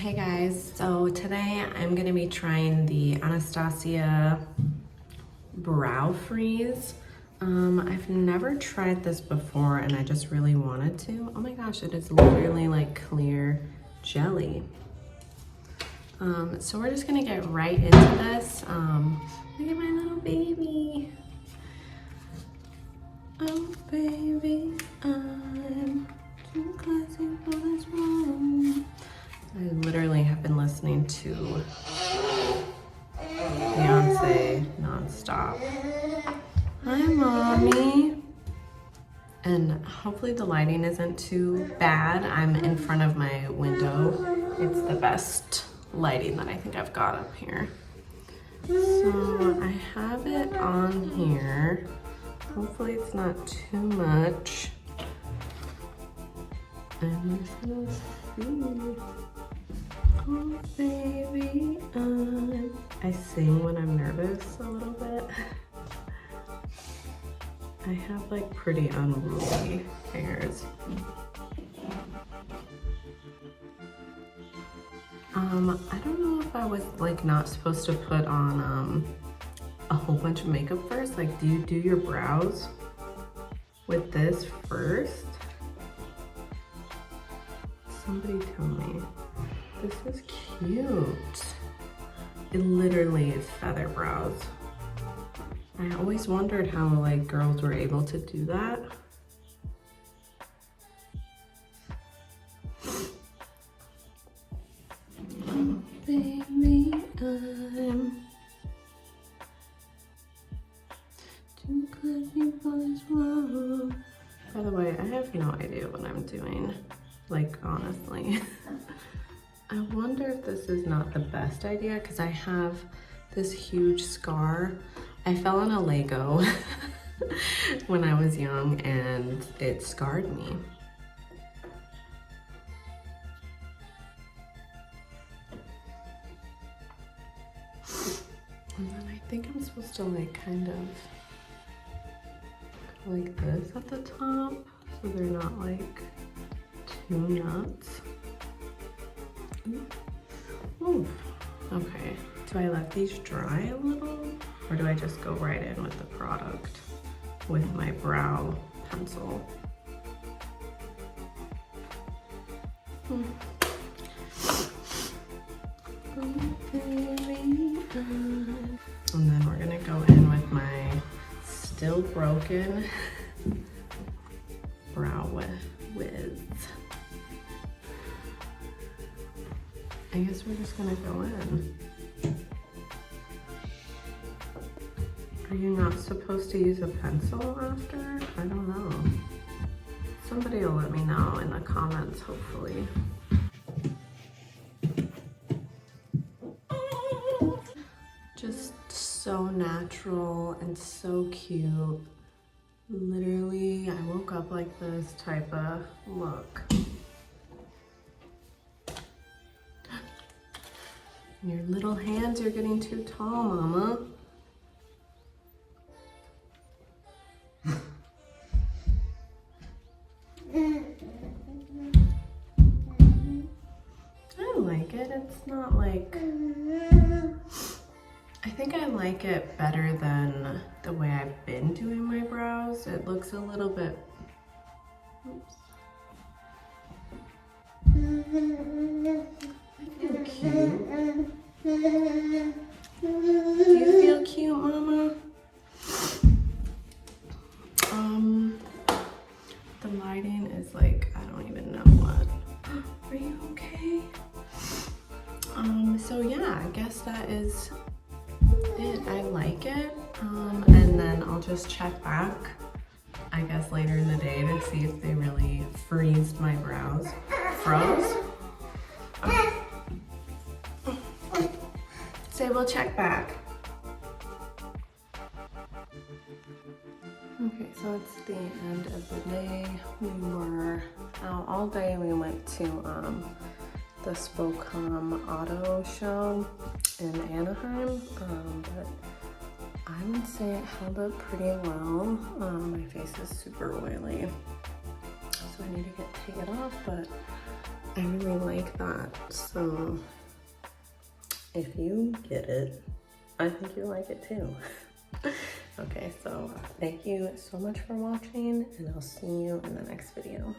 Hey guys, so today I'm gonna be trying the Anastasia Brow Freeze. I've never tried this before and I just really wanted to. Oh my gosh, it is literally like clear jelly. So we're just gonna get right into this. Look at my little baby. Oh baby, I'm too classy for this room. I literally have been listening to Beyonce nonstop. Hi, mommy. And hopefully the lighting isn't too bad. I'm in front of my window. It's the best lighting that I think I've got up here. So I have it on here. Hopefully it's not too much. And just gonna see. Oh baby, I sing when I'm nervous a little bit. I have like pretty unruly hairs. I don't know if I was like not supposed to put on a whole bunch of makeup first. Like, do you do your brows with this first? Somebody tell me. This is cute. It literally is feather brows. I always wondered how like girls were able to do that. Oh, baby, I'm too classy for this world. By the way, I have no idea what I'm doing. Like, honestly. I wonder if this is not the best idea because I have this huge scar. I fell on a Lego when I was young and it scarred me. And then I think I'm supposed to like kind of go like this at the top so they're not like too nuts. Ooh. Okay, do I let these dry a little or do I just go right in with the product with my brow pencil? Oh, baby. And then we're gonna go in with my still broken brow wiz. I guess we're just gonna go in. Are you not supposed to use a pencil after? I don't know. Somebody will let me know in the comments, hopefully. Just so natural and so cute. Literally, I woke up like this type of look. Your little hands are getting too tall, mama. I like it. It's not like... I think I like it better than the way I've been doing my brows. It looks a little bit... Oops. I feel cute. Do you feel cute, mama? The lighting is like, I don't even know what. Are you okay? So yeah, I guess that is it. I like it. And then I'll just check back, I guess later in the day to see if they really freezed my brows. Froze? Say we'll check back. Okay, so it's the end of the day. We were out all day. We went to the Spokane Auto Show in Anaheim, but I would say it held up pretty well. My face is super oily, so I need to take it off, but I really like that. So if you get it, I think you like it too. Okay, so thank you so much for watching, and I'll see you in the next video.